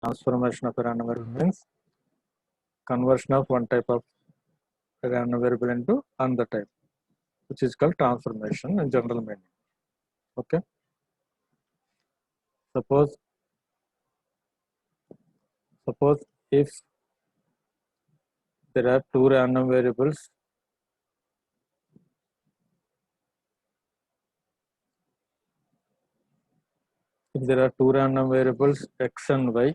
Transformation of a random variable means conversion of one type of random variable into another type, which is called transformation in general meaning. Okay. Suppose if there are two random variables x and y,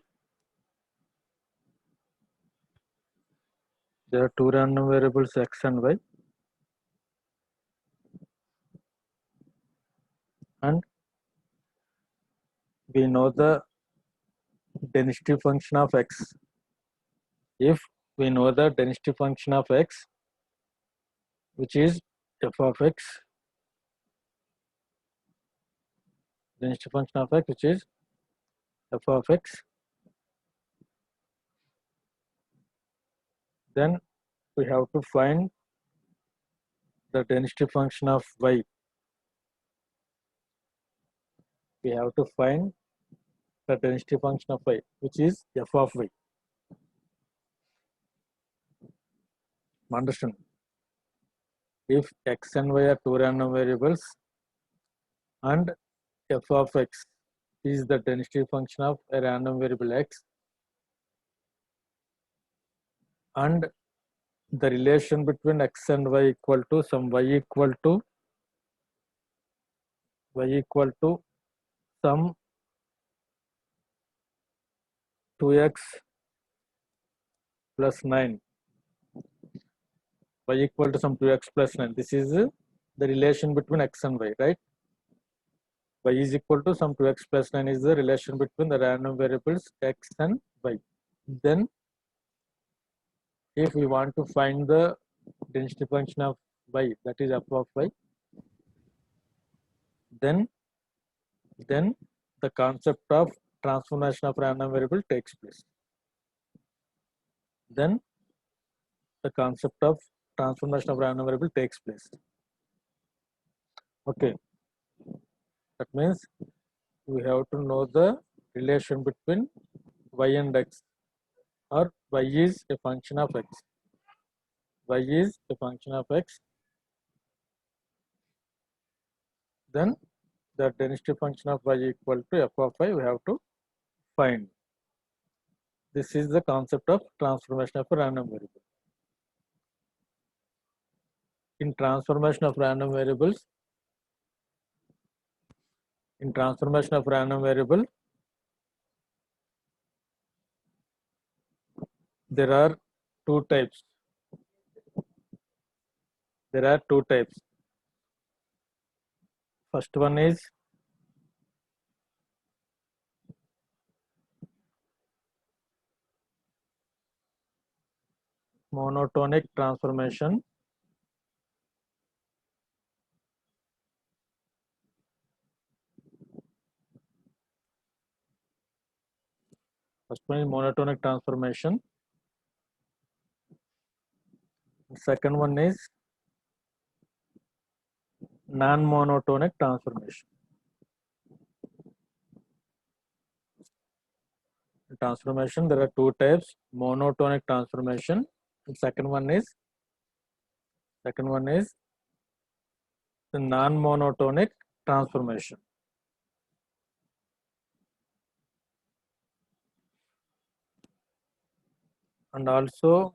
and we know the density function of x. If we know the density function of x, which is f of x, density function of x, which is f of x, then we have to find the density function of y. We have to find the density function of y, which is f of y. Understand? If x and y are two random variables and f of x is the density function of a random variable x, and the relation between x and y equal to some y equal to some 2x plus 9, y equal to some 2x plus 9. This is the relation between x and y, right? Y is equal to some 2x plus 9 is the relation between the random variables x and y. Then if we want to find the density function of y, that is f of y, then the concept of transformation of random variable takes place. Then the concept of transformation of random variable takes place. Okay, that means we have to know the relation between y and x, or y is a function of x. Y is a function of x. Then the density function of y equal to f of y we have to find. This is the concept of transformation of a random variable. In transformation of random variable, there are two types. First one is monotonic transformation. Second one is non-monotonic transformation. There are two types: monotonic transformation. And second one is the non-monotonic transformation. And also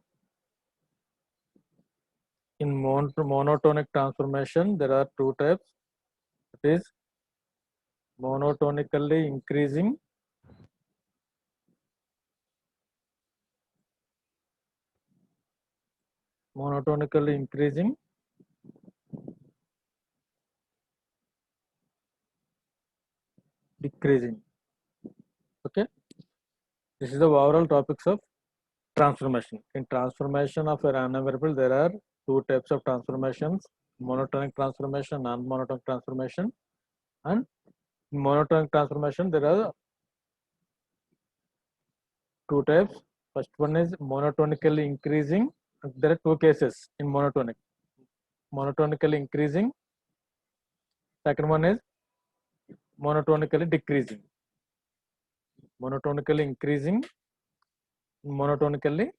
in monotonic transformation there are two types. It is monotonically increasing decreasing. Okay, this is the overall topics of transformation. In transformation of a random variable there are two types of transformations: monotonic transformation, non-monotonic transformation. And in monotonic transformation there are two types. First one is monotonically increasing. There are two cases in monotonically increasing. Second one is monotonically decreasing. monotonically increasing, monotonically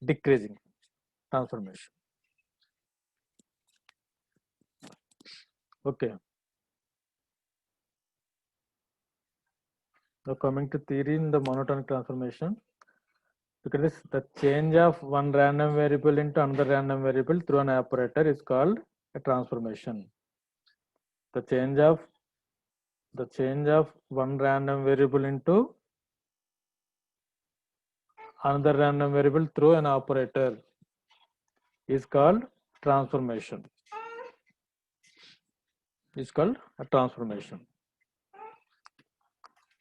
decreasing transformation. Okay. Now coming to theory in the monotonic transformation, look at this. The change of one random variable into another random variable through an operator is called a transformation. The change of one random variable into another random variable through an operator is called transformation. Is called a transformation.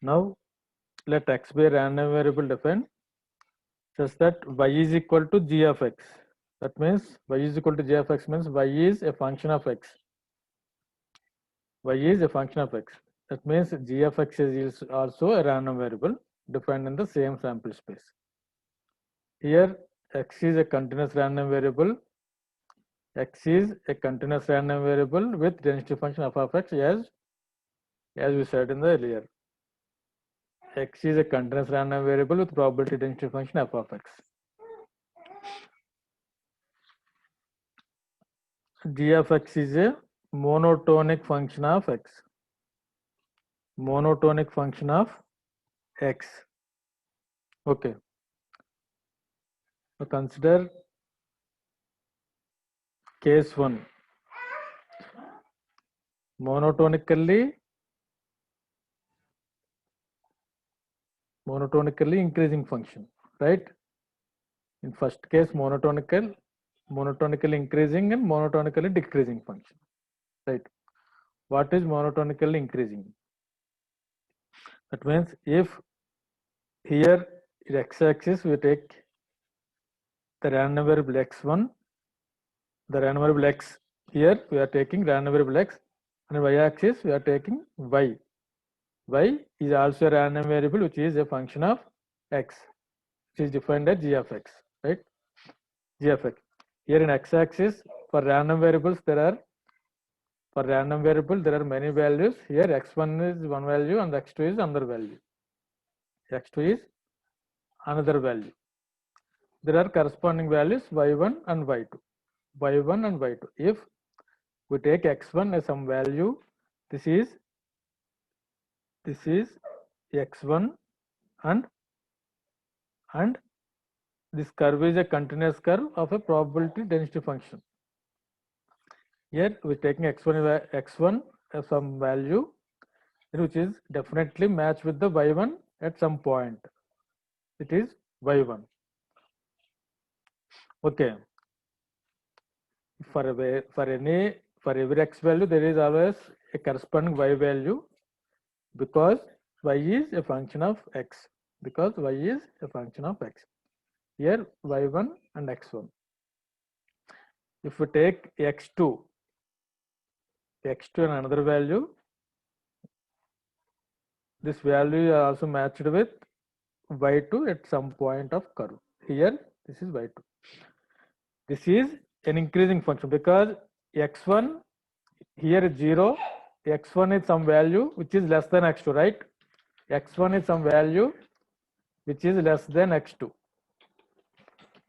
Now let x be a random variable defined such that y is equal to g of x. That means y is equal to g of x means y is a function of x. Y is a function of x. That means g of x is also a random variable defined in the same sample space. Here x is a continuous random variable. X is a continuous random variable with density function f of x as we said in the earlier. X is a continuous random variable with probability density function f of x. G of x is a monotonic function of x. Monotonic function of x. Okay. Now consider case 1. Monotonically increasing function, right? In first case, monotonically increasing and monotonically decreasing function, right? What is monotonically increasing? That means if here in x-axis we take the random variable x1, the random variable x, here we are taking random variable x, and y-axis we are taking y. Y is also a random variable which is a function of x, which is defined as g of x, right? G of x. Here in x-axis, for random variables there are many values. Here x1 is one value and x2 is another value. X2 is another value. There are corresponding values y1 and y2. Y1 and y2. If we take x1 as some value, this is x1 and this curve is a continuous curve of a probability density function. Here we are taking x1 as some value which is definitely matched with the y1 at some point. It is y1. Okay. For every x value there is always a corresponding y value because y is a function of x. Because y is a function of x. Here y1 and x1. If we take x2 and another value, this value is also matched with y2 at some point of curve. Here this is y2. This is an increasing function because x1 here is 0, x1 is some value which is less than x2, right? X1 is some value which is less than x2.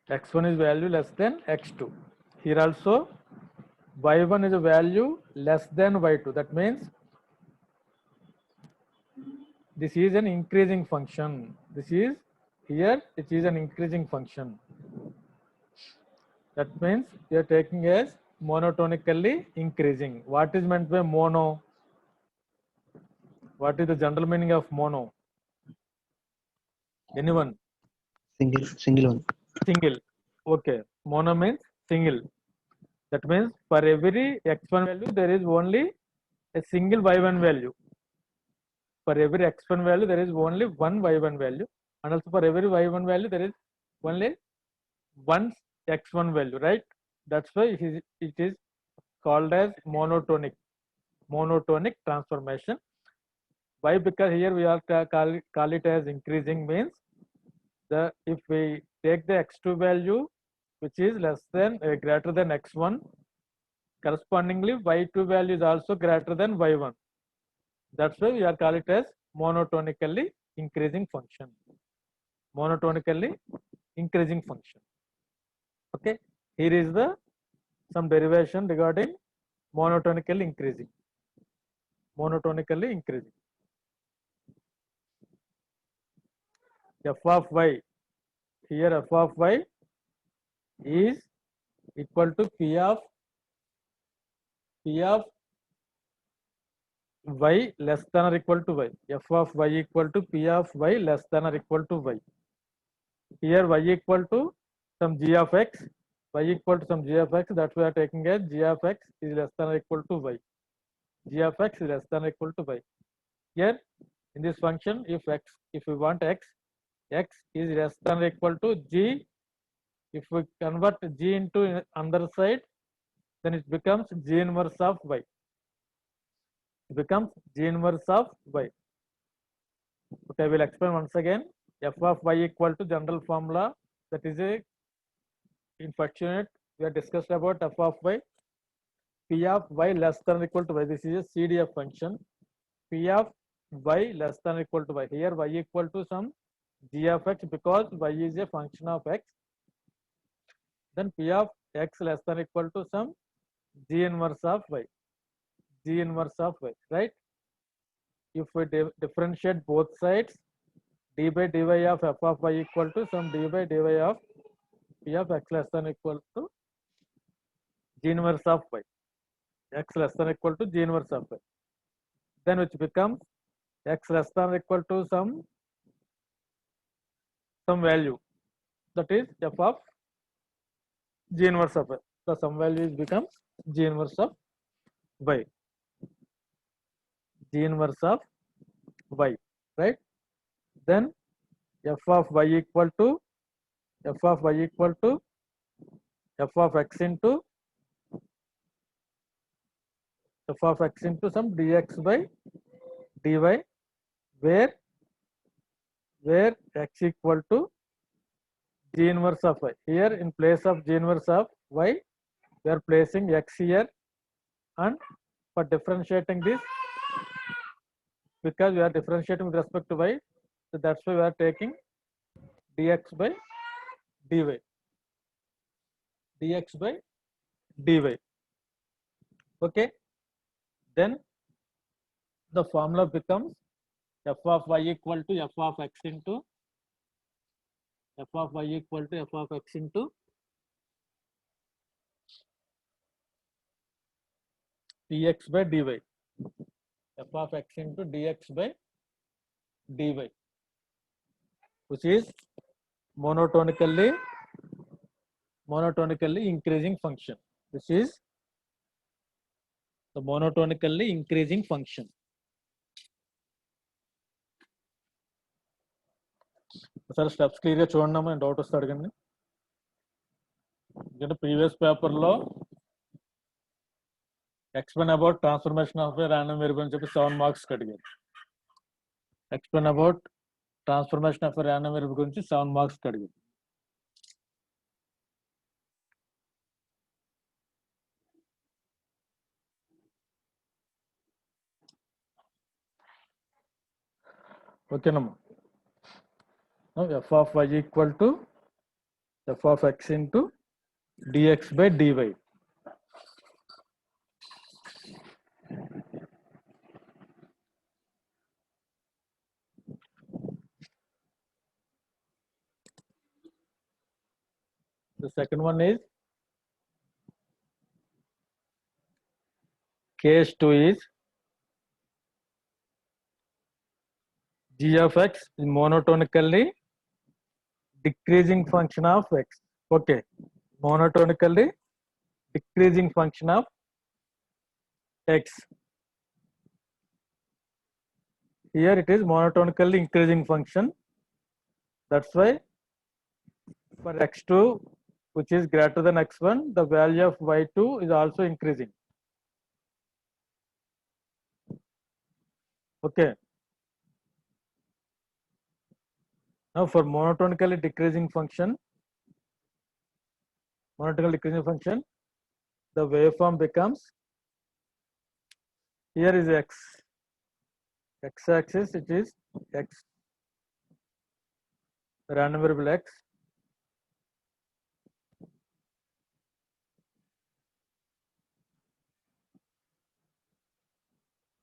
X1 is value less than x2. Here also y1 is a value less than y2. That means this is an increasing function. This is here it is an increasing function. That means we are taking as monotonically increasing. What is meant by mono? What is the general meaning of mono? Anyone? Single one. Single. Okay. Mono means single. That means for every x1 value there is only a single y1 value. For every x1 value there is only one y1 value, and also for every y1 value there is only one x1 value, right? That's why it is called as monotonic transformation. Why? Because here we are call it as increasing means if we take the x2 value which is less than greater than x1, correspondingly y2 value is also greater than y1. That's why we are call it as monotonically increasing function. Monotonically increasing function. Okay, here is the some derivation regarding monotonically increasing. Monotonically increasing. F of y, here f of y is equal to p of y less than or equal to y. F of y equal to p of y less than or equal to y. Here y equal to some g of x, y equal to some g of x, that we are taking as g of x is less than or equal to y. G of x is less than or equal to y. Here in this function, if we want x is less than or equal to g. If we convert g into other side, then it becomes g inverse of y. It becomes g inverse of y. Okay, I will explain once again. F of y equal to general formula, that is a in first unit we have discussed about f of y. P of y less than or equal to y. This is a CDF function. P of y less than or equal to y. Here y equal to some g of x because y is a function of x. Then P of x less than or equal to some g inverse of y. G inverse of y, right? If we differentiate both sides, d by dy of f of y equal to some d by dy of p of x less than or equal to g inverse of y. X less than or equal to g inverse of y. Then which becomes x less than or equal to some value, that is f of g inverse of y. The some value becomes g inverse of y. G inverse of y, right? Then f of y equal to f of y equal to f of x into f of x into some dx by dy, where x equal to g inverse of y. Here in place of g inverse of y, we are placing x here, and for differentiating this, because we are differentiating with respect to y, so that's why we are taking dx by dy. Dx by dy. Okay. Then the formula becomes f of y equal to f of x into f of y equal to f of x into dx by dy. F of x into dx by dy, which is monotonically increasing function. This is the monotonically increasing function. Sir steps క్లియర్గా చూడండి అమ్మా, doubt వస్తే అడగండి. ఎందుకంటే previous పేపర్లో explain about transformation of A random variable అని చెప్పి 7 marks అడిగారు. Explain about transformation of A random variable గురించి 7 మార్క్స్ అడిగారు. ఓకేనమ్మా. f of y equal to f of x into dx by dy. The second one is case 2 is g of x is monotonically decreasing function of x. Okay, monotonically decreasing function of x. Here it is monotonically increasing function. That's why for x2 which is greater than x1, the value of y2 is also increasing. Okay. Now for monotonically decreasing function, the waveform becomes, here is x axis, it is x, random variable x,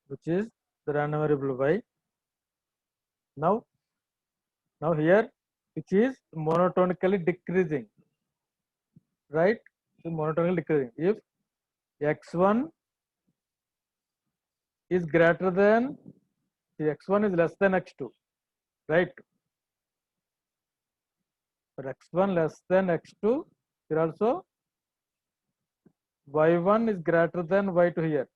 which is the random variable y. Now here, which is monotonically decreasing, right? So monotonically decreasing. If x1 is greater than, x1 is less than x2, right? For x1 less than x2, here also y1 is greater than y2 here,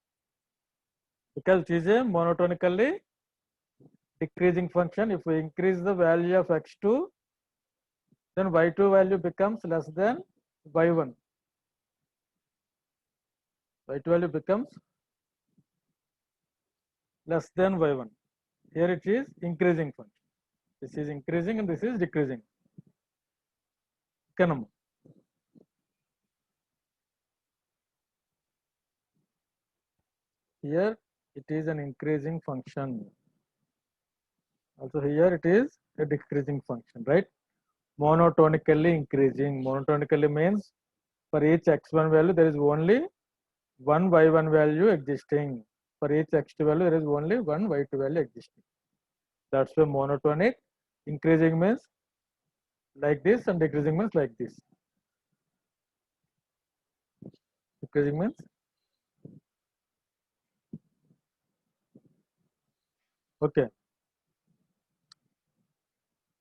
because it is a monotonically decreasing function. If we increase the value of x2, then y2 value becomes less than y1. Y2 value becomes less than y1. Here it is increasing function. This is increasing and this is decreasing. Okay. Here it is an increasing function. Also here it is a decreasing function, right? Monotonically increasing. Monotonically means for each x1 value there is only one y1 value existing. For each x2 value there is only one y2 value existing. That's why monotonic. Increasing means like this and decreasing means like this. Decreasing means okay.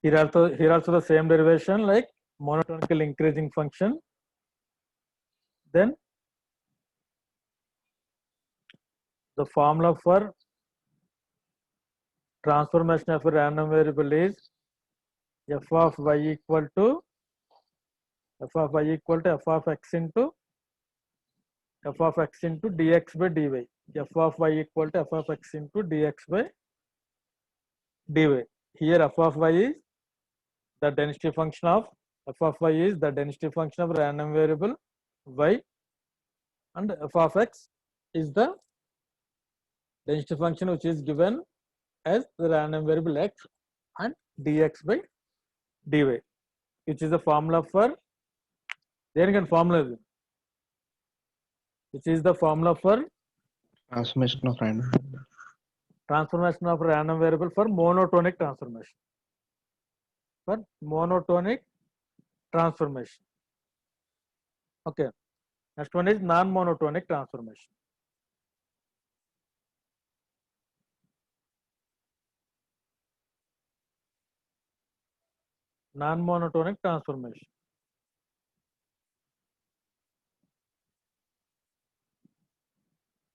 Here also the same derivation, like monotonically increasing function. Then the formula for transformation of a random variable is f of y equal to f of x into dx by dy. F of y equal to f of x into dx by dy. Here f of y is the density function of random variable y, and f of x is the density function which is given as the random variable x, and dx by dy, which is the formula for which is the formula for Transformation of random. transformation of random variable for monotonic transformation. Okay. Next one is non-monotonic transformation. Non-monotonic transformation.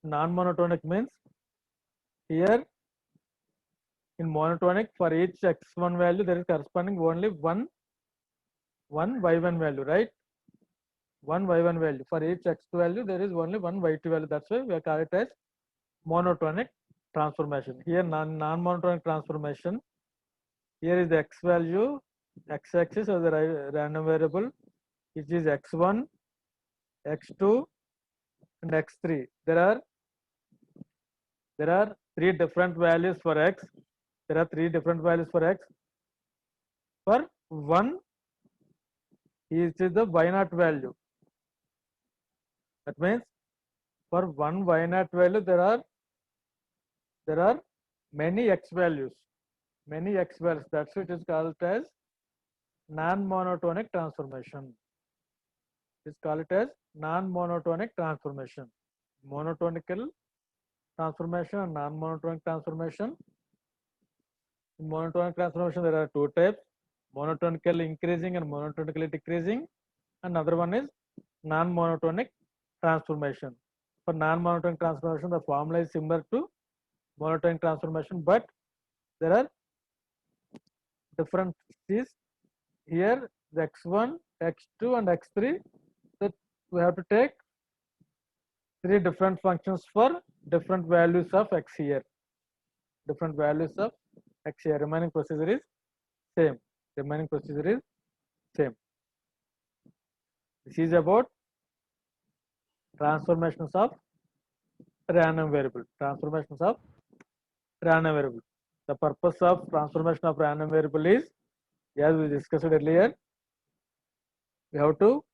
Non-monotonic means here in monotonic, for each x1 value there is corresponding only one y1 value, right? One y1 value. For each x2 value there is only one y2 value. That's why we call it as monotonic transformation. Here non-monotonic transformation, here is the x value, x-axis of the random variable, which is x1, x2 and x3. There are three different values for x. For one, it is the y0 value. That means for one y0 value there are many x values. That's why it is called as non-monotonic transformation. It's called it as non-monotonic transformation. Monotonical transformation and non-monotonic transformation. In monotonic transformation there are two types: monotonically increasing and monotonically decreasing. Another one is non-monotonic transformation. For non-monotonic transformation, the formula is similar to monotonic transformation, but there are differences. Here the x1, x2 and x3, that we have to take three different functions for different values of x here. Remaining procedure is same. This is about transformations of random variable. The purpose of transformation of random variable is as we discussed earlier, we have to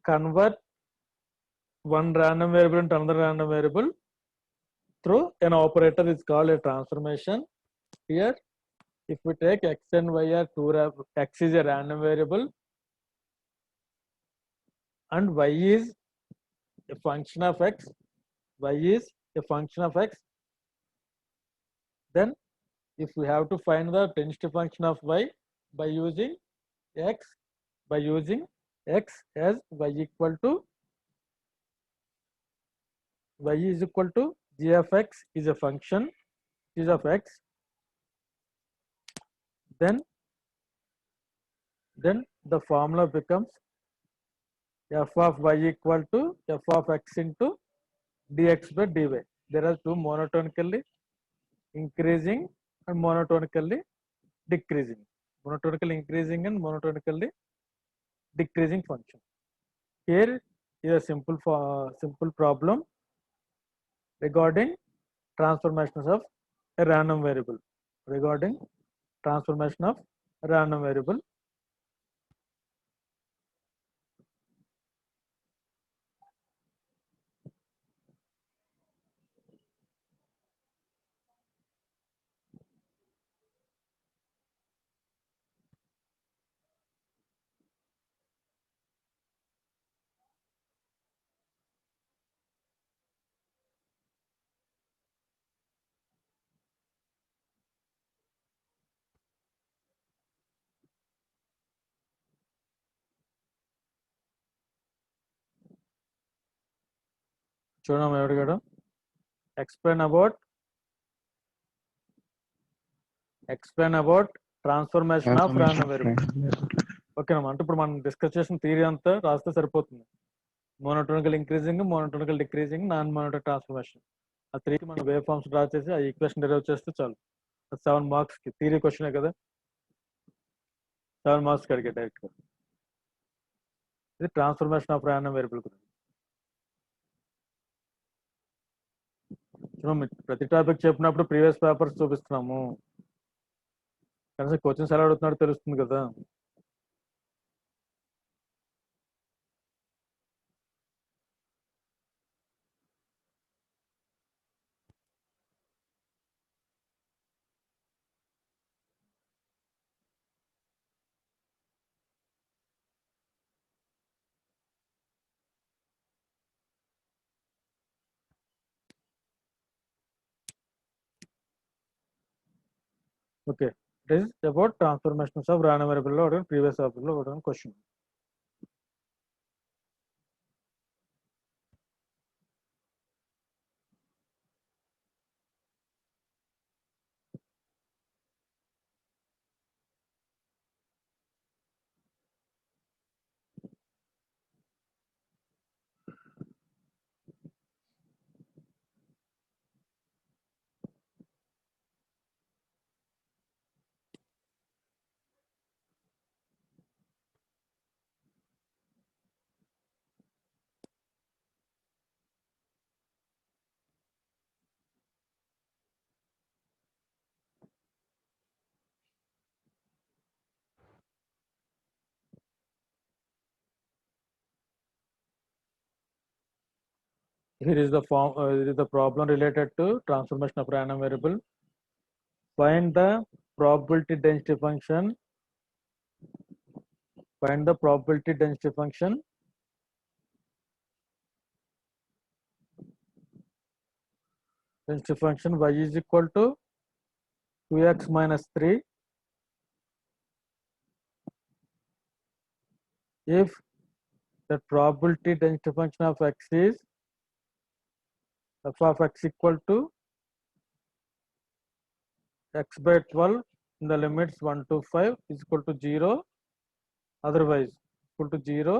convert one random variable into another random variable through an operator is called a transformation. Here, if we take x and y are x is a random variable and y is a function of x, y is a function of x, then if we have to find the density function of y by using x as y is equal to g of x is a function is of x, then the formula becomes f of y equal to f of x into dx by dy. There are two monotonically increasing and monotonically decreasing. Monotonically increasing and monotonically decreasing function. Here is a simple problem regarding transformations of a random variable. Regarding transformation of a random variable. చూడడం ఎవరిగాడు explain about transformation of random variable. Okay అంటే ఇప్పుడు మనం discuss చేసిన theory అంతా రాస్తే సరిపోతుంది. Monotonical increasing, monotonical decreasing, non monotonic transformation. ఆ త్రీకి మనం వేవ్ ఫార్మ్స్ డ్రా చేసి ఆ ఈక్వేషన్ డెరైవ్ చేస్తే చాలు. 7 మార్క్స్ కి థియరీ క్వశ్చనే కదా, 7 మార్క్స్ కి అడిగే డైరెక్ట్ గా. ఇది ట్రాన్స్ఫర్మేషన్ ఆఫ్ ర్యాండమ్ వేరియబుల్ గురించి. ప్రతి టాపిక్ చెప్పినప్పుడు ప్రీవియస్ పేపర్స్ చూపిస్తున్నాము, కనీసం క్వశ్చన్స్ ఎలా అడుగుతున్నాడో తెలుస్తుంది కదా. Okay, it is about transformations of random variable or previous variable or question. Here is the form. Here is the problem related to transformation of random variable. Find the probability density function. Find the probability density function. Density function y is equal to 2x minus 3 if the probability density function of x is f of x equal to x by 12 in the limits 1 to 5 is equal to 0, otherwise equal to 0,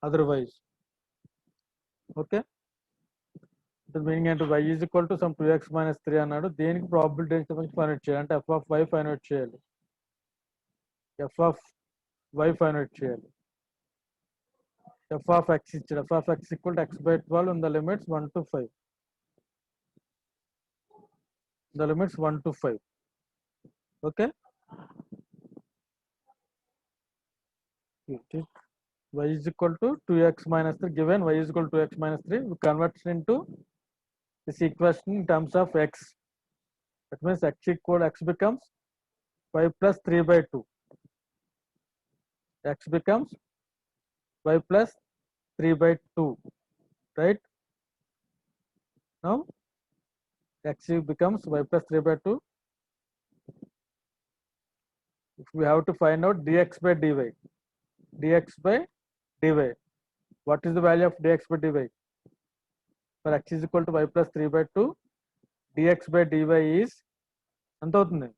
otherwise. Okay, the meaning and y is equal to some 2x minus 3 అన్నాడు. దేనికి probability density function find out చేయాలి అంటే f of y find out చేయాలి. f of y find out చేయాలి. f of x ఇచ్చాడు. f of x equal to x by 12 in the limits 1 to 5. The limits 1 to 5. Okay. Y is equal to 2x minus 3. Given y is equal to 2x minus 3, we convert it into this equation in terms of x. That means x becomes 5 plus 3 by 2. X becomes 5 plus 3 by 2. Right? Now x becomes y plus 3 by 2. If we have to find out dx by dy. Dx by dy. What is the value of dx by dy? For x is equal to y plus 3 by 2, dx by dy is ఎంత అవుతుంది?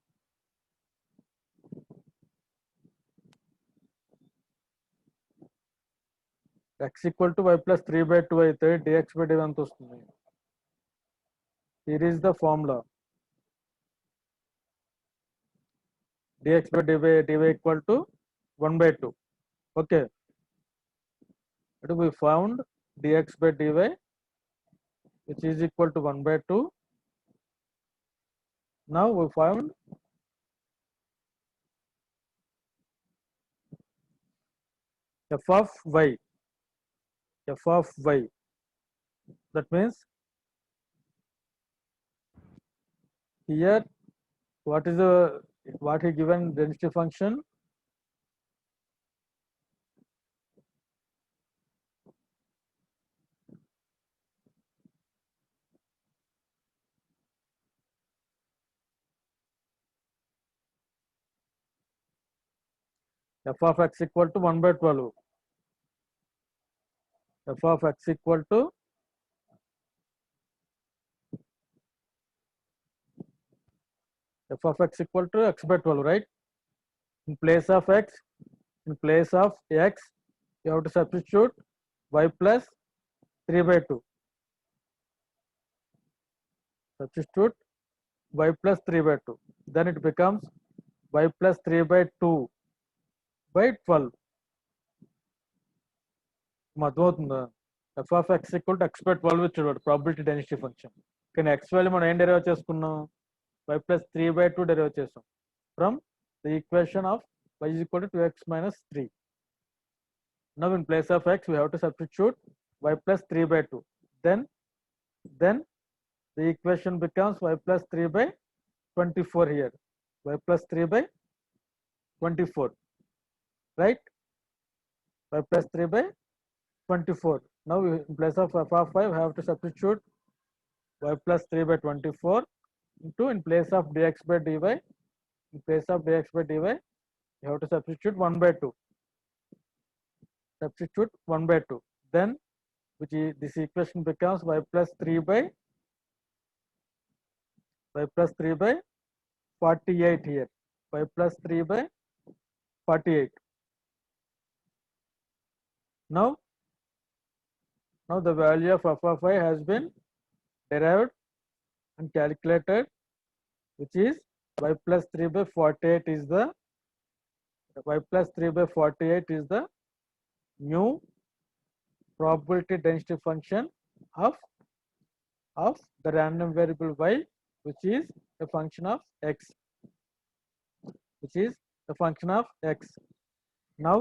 x equal to y plus 3 by 2 అయితే dx by dy ఎంత వస్తుంది? Here is the formula. Dx by dy equal to 1 by 2. Okay. But we found dx by dy which is equal to 1 by 2. Now we found f of y. F of y. That means here what he given density function? F of x equal to 1 by 12. F of x equal to x by 12, right? In place of x, you have to substitute y plus 3 by 2. Substitute y plus 3 by 2. Then it becomes y plus 3 by 2 by 12. అర్థమవుతుందా? f of x equal to x by 12 ఇచ్చాడు probability density function. కానీ x value మనం ఏం derive చేసుకున్నాం? y plus 3 by 2 derive చేసాం from the equation of y is equal to 2x minus 3. Now in place of x we have to substitute y plus 3 by 2. Then the equation becomes y plus 3 by 24 here. Y plus 3 by 24. Right? Y plus 3 by 24. Now in place of f of 5 we have to substitute y plus 3 by 24 into in place of dx by dy. In place of dx by dy you have to substitute 1 by 2. Substitute 1 by 2. Then this equation becomes y plus 3 by 48 here. Y plus 3 by 48. Now the value of f of y has been derived and calculated, which is y plus 3 by 48 is the new probability density function of the random variable y, which is a function of x. Now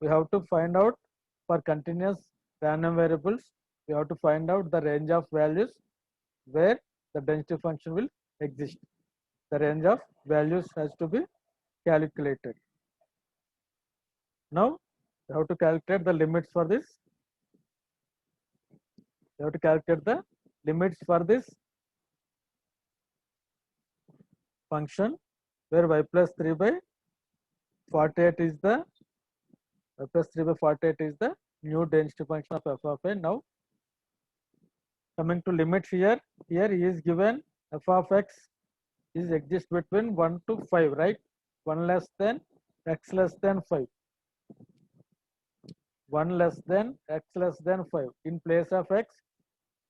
we have to find out for continuous random variables, we have to find out the range of values where the density function will exist. The range of values has to be calculated. Now we have to calculate the limits for this. Function where y plus 3 by 48 is the new density function of f of a. Now coming to limits here he is given f of x is exists between 1 to 5, right? 1 less than x less than 5. 1 less than x less than 5. In place of x,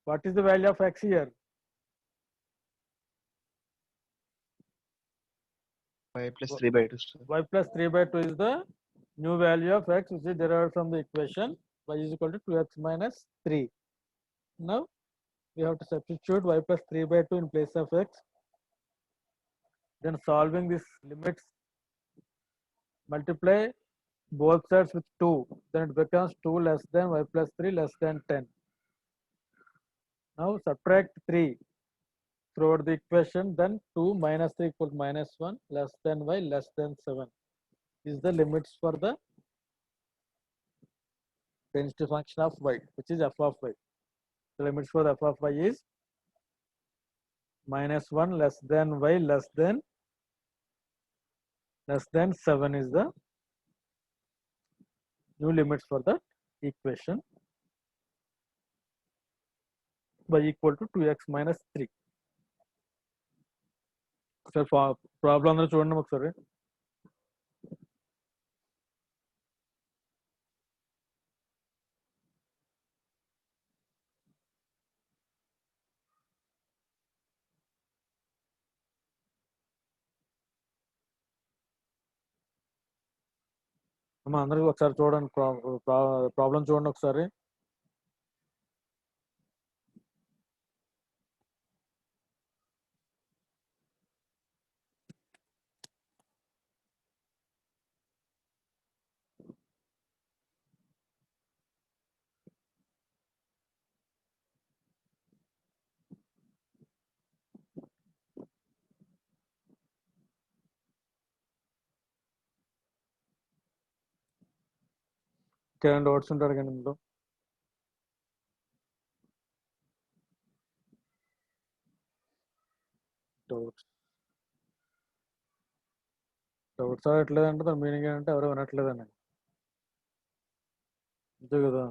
what is the value of x here? Y plus 3 by 2, sir. Y plus 3 by 2 is the new value of x, which is derived from the equation y is equal to 2x minus 3. Now we have to substitute y plus 3 by 2 in place of x. Then solving this limits, multiply both sides with 2, then it becomes 2 less than y plus 3 less than 10. Now subtract 3 throughout the equation, then 2 minus 3 equals minus 1 less than y less than 7 is the limits for the density function of y, which is f of y. The limits for the f of y is minus 1 less than y less than 7 is the new limits for the equation. Y equal to 2x minus 3. Sir problem అందరూ చూడండి ఒకసారి. అమ్మ అందరూ ఒకసారి చూడండి, problem చూడండి ఒకసారి. ఇంకేమైనా డౌట్స్ ఉంటారు కానీ ఇందులో. డౌట్స్ డౌట్స్ అవ్వట్లేదంటే దాని మీనింగ్ ఏంటంటే ఎవరు వినట్లేదండి, అంతే కదా.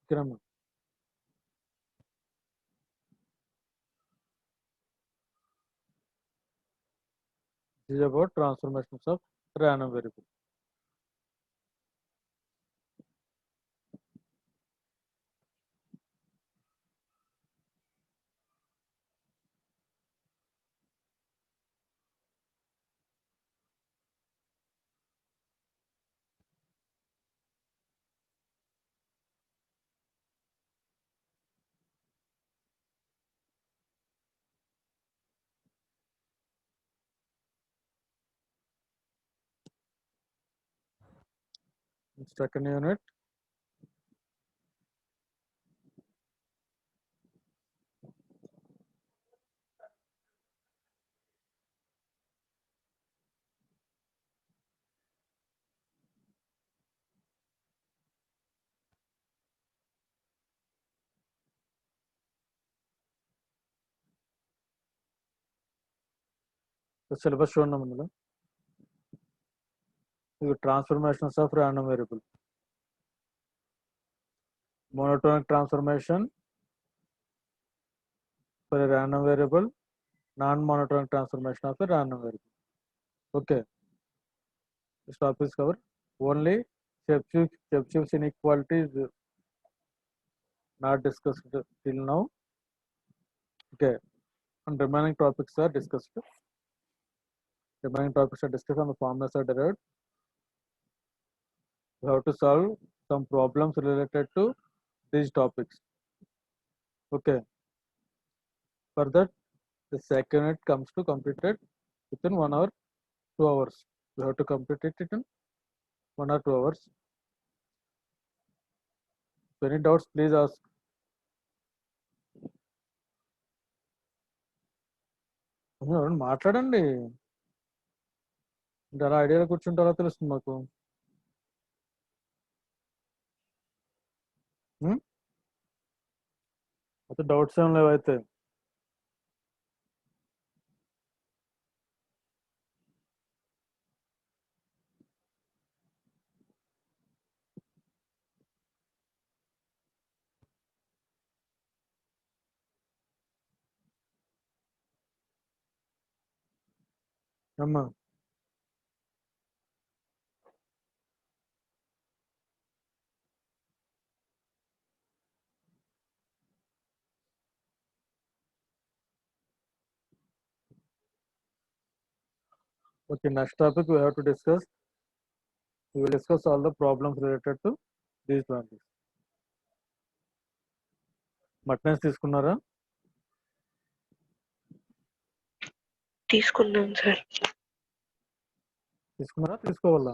ఓకేనమ్మా. This is about transformations of random variable. Second unit, the syllabus చూడండి అందులో. ఇది transformations of random variable. Monotonic transformation for a random variable, non-monotonic transformation of a random variable. Okay, this topic is covered. Only Chebyshev inequality is not discussed till now. Okay, and remaining topics are discussed. Remaining topics are discussed and the formulas are derived. We have to solve some problems related to these topics. Okay, for that the second unit comes to completed within 1 hour, 2 hours. We have to complete it in 1 or 2 hours. If any doubts, please ask. ఎవరైనా మాట్లాడండి, అంటే అలా ఐడియాలో కూర్చుంటారో తెలుస్తుంది మాకు. అయితే doubts ఏం లేవు అయితే. అమ్మా Okay, next topic we have to discuss. We will discuss all the problems related to these values. Muttons తీసుకున్నారా? తీసుకున్నాం సార్. తీసుకున్నారా? తీసుకోవాలా?